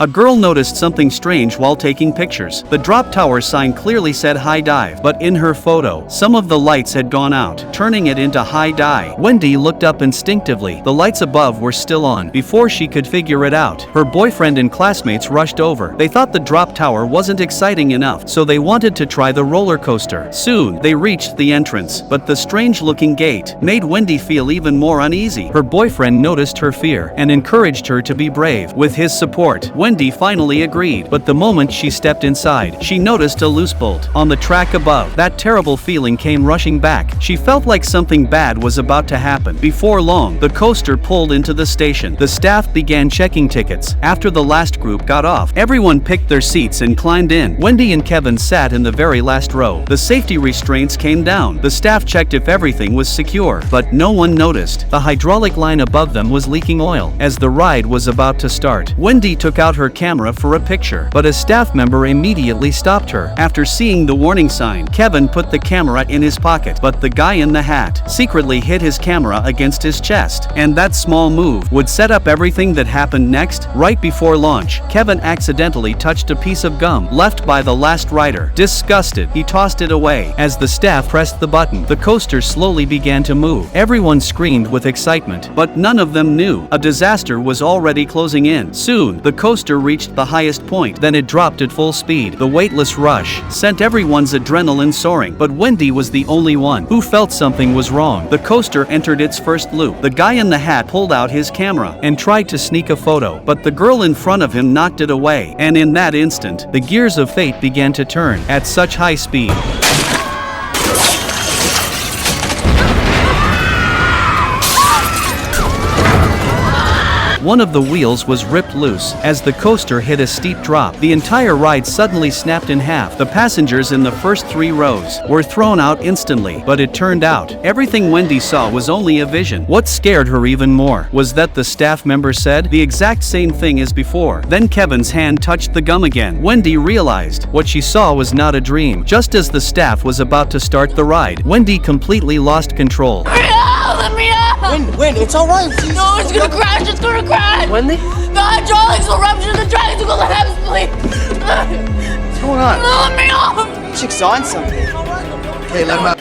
A girl noticed something strange while taking pictures. The drop tower sign clearly said high dive, but in her photo, some of the lights had gone out, turning it into high dive. Wendy looked up instinctively. The lights above were still on. Before she could figure it out, her boyfriend and classmates rushed over. They thought the drop tower wasn't exciting enough, so they wanted to try the roller coaster. Soon, they reached the entrance, but the strange-looking gate made Wendy feel even more uneasy. Her boyfriend noticed her fear and encouraged her to be brave. With his support, Wendy finally agreed, but the moment she stepped inside, she noticed a loose bolt on the track above. That terrible feeling came rushing back. She felt like something bad was about to happen. Before long, the coaster pulled into the station. The staff began checking tickets. After the last group got off, everyone picked their seats and climbed in. Wendy and Kevin sat in the very last row. The safety restraints came down. The staff checked if everything was secure, but no one noticed. The hydraulic line above them was leaking oil. As the ride was about to start, Wendy took out her camera for a picture, but a staff member immediately stopped her. After seeing the warning sign, Kevin put the camera in his pocket, but the guy in the hat secretly hit his camera against his chest, and that small move would set up everything that happened next. Right before launch, Kevin accidentally touched a piece of gum left by the last rider. Disgusted, he tossed it away. As the staff pressed the button, the coaster slowly began to move. Everyone screamed with excitement, but none of them knew a disaster was already closing in. Soon, the coaster reached the highest point, then it dropped at full speed. The weightless rush sent everyone's adrenaline soaring, but Wendy was the only one who felt something was wrong. The coaster entered its first loop. The guy in the hat pulled out his camera and tried to sneak a photo, but the girl in front of him knocked it away, and in that instant, the gears of fate began to turn at such high speed. One of the wheels was ripped loose. As the coaster hit a steep drop, the entire ride suddenly snapped in half. The passengers in the first 3 rows were thrown out instantly, but it turned out everything Wendy saw was only a vision. What scared her even more was that the staff member said the exact same thing as before. Then Kevin's hand touched the gum again. Wendy realized what she saw was not a dream. Just as the staff was about to start the ride, Wendy completely lost control. Let me out! Win, it's alright. No, it's gonna crash, it's gonna crash! Wendy? The hydraulics will rupture, the tracks will collapse, please! What's going on? Let me off! Chick's on something. Hey, let him out.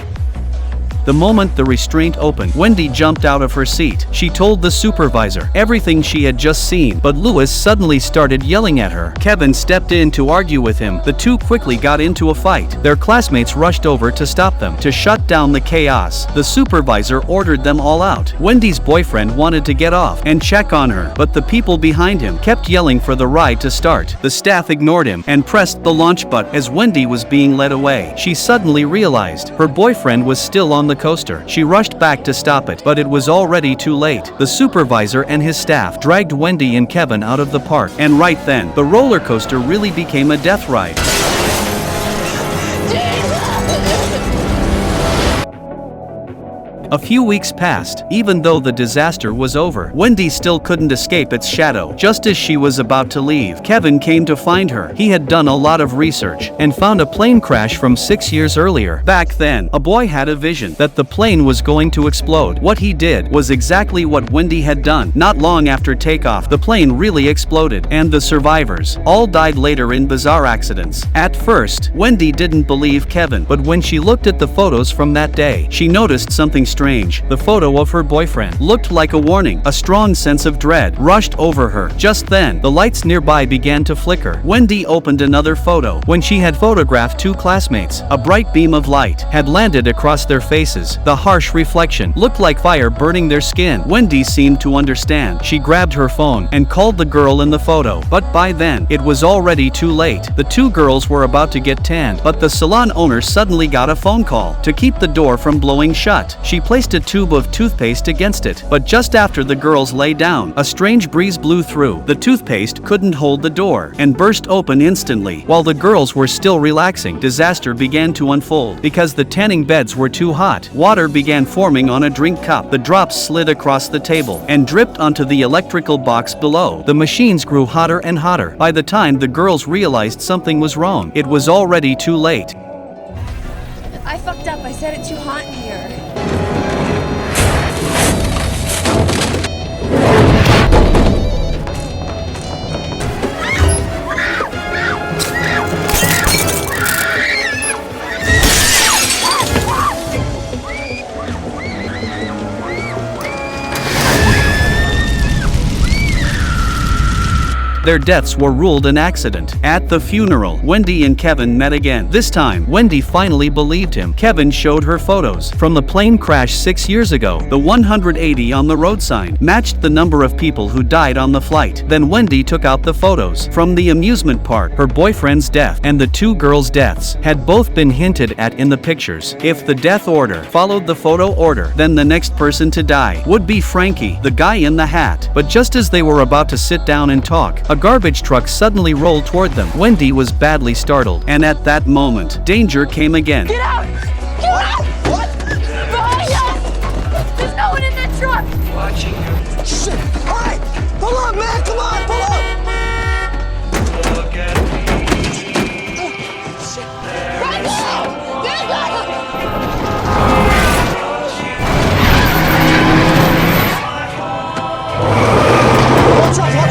The moment the restraint opened, Wendy jumped out of her seat. She told the supervisor everything she had just seen, but Lewis suddenly started yelling at her. Kevin stepped in to argue with him. The two quickly got into a fight. Their classmates rushed over to stop them. To shut down the chaos, the supervisor ordered them all out. Wendy's boyfriend wanted to get off and check on her, but the people behind him kept yelling for the ride to start. The staff ignored him and pressed the launch button. As Wendy was being led away, she suddenly realized her boyfriend was still on the coaster. She rushed back to stop it, but it was already too late. The supervisor and his staff dragged Wendy and Kevin out of the park, and right then, the roller coaster really became a death ride. A few weeks passed. Even though the disaster was over, Wendy still couldn't escape its shadow. Just as she was about to leave, Kevin came to find her. He had done a lot of research and found a plane crash from 6 years earlier. Back then, a boy had a vision that the plane was going to explode. What he did was exactly what Wendy had done. Not long after takeoff, the plane really exploded, and the survivors all died later in bizarre accidents. At first, Wendy didn't believe Kevin, but when she looked at the photos from that day, she noticed something strange. The photo of her boyfriend looked like a warning. A strong sense of dread rushed over her. Just then, the lights nearby began to flicker. Wendy opened another photo. When she had photographed 2 classmates, a bright beam of light had landed across their faces. The harsh reflection looked like fire burning their skin. Wendy seemed to understand. She grabbed her phone and called the girl in the photo, but by then, it was already too late. The 2 girls were about to get tanned, but the salon owner suddenly got a phone call to keep the door from blowing shut. She placed a tube of toothpaste against it, but just after the girls lay down, a strange breeze blew through. The toothpaste couldn't hold the door and burst open instantly. While the girls were still relaxing, disaster began to unfold. Because the tanning beds were too hot, water began forming on a drink cup. The drops slid across the table and dripped onto the electrical box below. The machines grew hotter and hotter. By the time the girls realized something was wrong, it was already too late. I fucked up, I said it's too hot in here. Their deaths were ruled an accident. At the funeral, Wendy and Kevin met again. This time, Wendy finally believed him. Kevin showed her photos from the plane crash 6 years ago. The 180 on the road sign matched the number of people who died on the flight. Then Wendy took out the photos from the amusement park. Her boyfriend's death and the two girls' deaths had both been hinted at in the pictures. If the death order followed the photo order, then the next person to die would be Frankie, the guy in the hat. But just as they were about to sit down and talk, a garbage truck suddenly rolled toward them. Wendy was badly startled, and at that moment, danger came again. Get out! Get out! What? Behind us! There's no one in that truck! Watching you. Shit! Alright! Pull up, man! Come on! Pull up! Look at me. Right now! Get out! Watch us! Come here!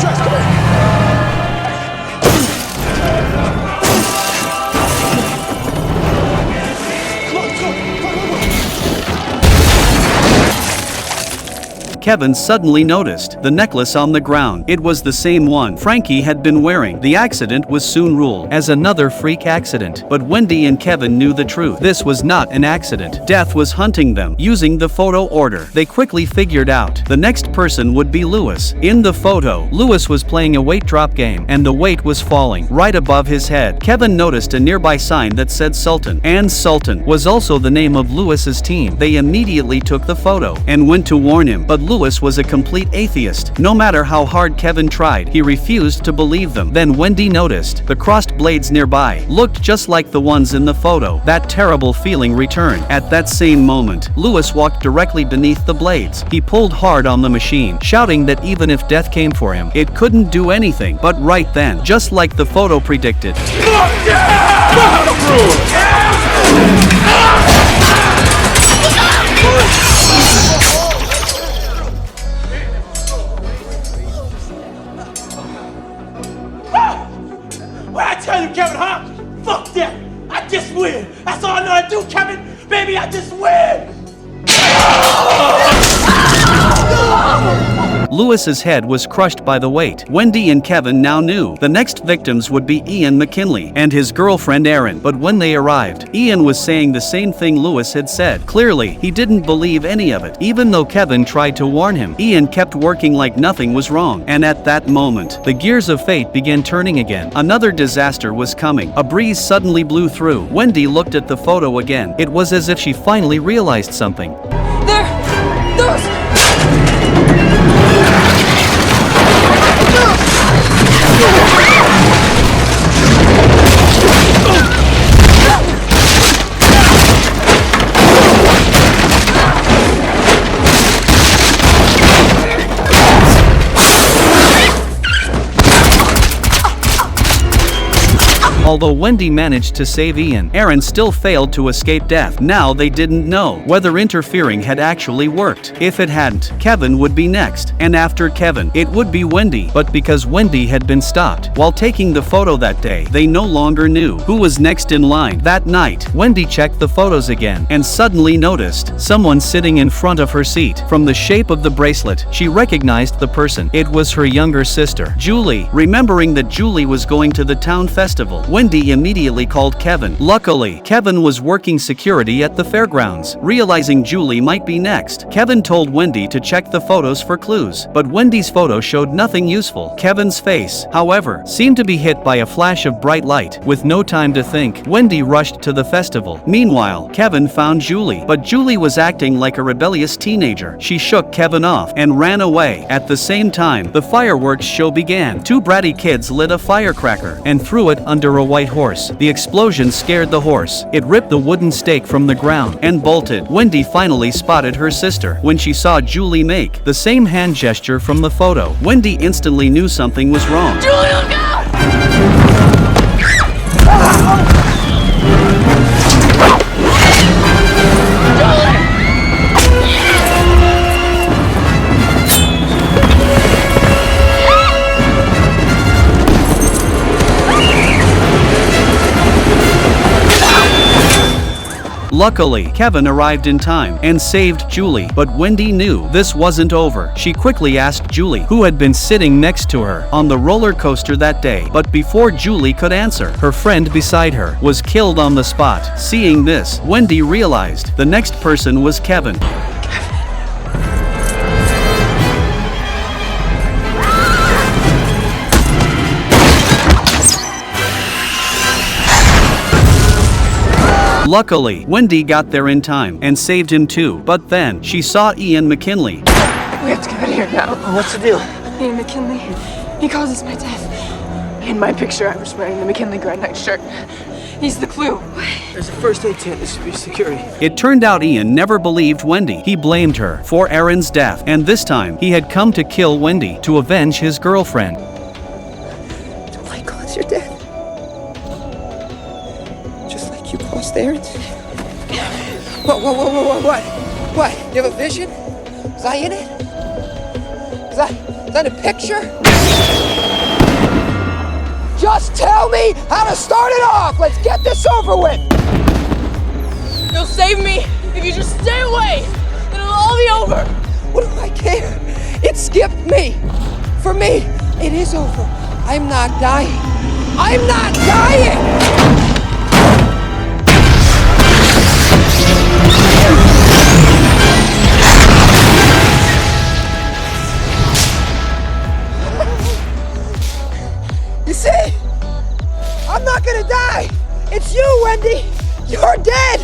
Kevin suddenly noticed the necklace on the ground. It was the same one Frankie had been wearing. The accident was soon ruled as another freak accident. But Wendy and Kevin knew the truth. This was not an accident. Death was hunting them. Using the photo order, they quickly figured out the next person would be Lewis. In the photo, Lewis was playing a weight drop game, and the weight was falling right above his head. Kevin noticed a nearby sign that said Sultan, and Sultan was also the name of Lewis's team. They immediately took the photo and went to warn him, but Lewis was a complete atheist. No matter how hard Kevin tried, he refused to believe them. Then Wendy noticed the crossed blades nearby looked just like the ones in the photo. That terrible feeling returned. At that same moment, Lewis walked directly beneath the blades. He pulled hard on the machine, shouting that even if death came for him, it couldn't do anything. But right then, just like the photo predicted, What I tell you, Kevin, huh? Fuck that. I just win. That's all I know how to do, Kevin. Baby, I just win. Lewis's head was crushed by the weight. Wendy and Kevin now knew the next victims would be Ian McKinley and his girlfriend Erin. But when they arrived, Ian was saying the same thing Lewis had said. Clearly, he didn't believe any of it. Even though Kevin tried to warn him, Ian kept working like nothing was wrong. And at that moment, the gears of fate began turning again. Another disaster was coming. A breeze suddenly blew through. Wendy looked at the photo again. It was as if she finally realized something. Those... Although Wendy managed to save Ian, Erin still failed to escape death. Now they didn't know whether interfering had actually worked. If it hadn't, Kevin would be next. And after Kevin, it would be Wendy. But because Wendy had been stopped while taking the photo that day, they no longer knew who was next in line. That night, Wendy checked the photos again and suddenly noticed someone sitting in front of her seat. From the shape of the bracelet, she recognized the person. It was her younger sister, Julie. Remembering that Julie was going to the town festival, Wendy immediately called Kevin. Luckily, Kevin was working security at the fairgrounds. Realizing Julie might be next, Kevin told Wendy to check the photos for clues. But Wendy's photo showed nothing useful. Kevin's face, however, seemed to be hit by a flash of bright light. With no time to think, Wendy rushed to the festival. Meanwhile, Kevin found Julie, but Julie was acting like a rebellious teenager. She shook Kevin off and ran away. At the same time, the fireworks show began. Two bratty kids lit a firecracker and threw it under a white horse. The explosion scared the horse. It ripped the wooden stake from the ground and bolted. Wendy finally spotted her sister when she saw Julie make the same hand gesture from the photo. Wendy instantly knew something was wrong. Julie, look out! Luckily, Kevin arrived in time and saved Julie, but Wendy knew this wasn't over. She quickly asked Julie, who had been sitting next to her on the roller coaster that day, but before Julie could answer, her friend beside her was killed on the spot. Seeing this, Wendy realized the next person was Kevin. Luckily, Wendy got there in time and saved him too, but then she saw Ian McKinley. We have to get out of here now. What's the deal? Ian McKinley, he causes my death. In my picture, I was wearing the McKinley Grand Night shirt. He's the clue. There's a first aid tent. This should be security. It turned out Ian never believed Wendy. He blamed her for Aaron's death, and this time he had come to kill Wendy to avenge his girlfriend. Oh my God, you're dead. Just like you lost Aaron. What? What? You have a vision? Was I in it? Is that a picture? Just tell me how to start it off! Let's get this over with! You'll save me if you just stay away. Then it'll all be over. What do I care? It skipped me. For me, it is over. I'm not dying. I'm not dying! You see? I'm not gonna die! It's you, Wendy! You're dead!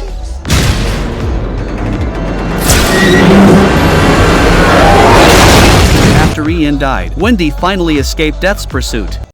After Ian died, Wendy finally escaped death's pursuit.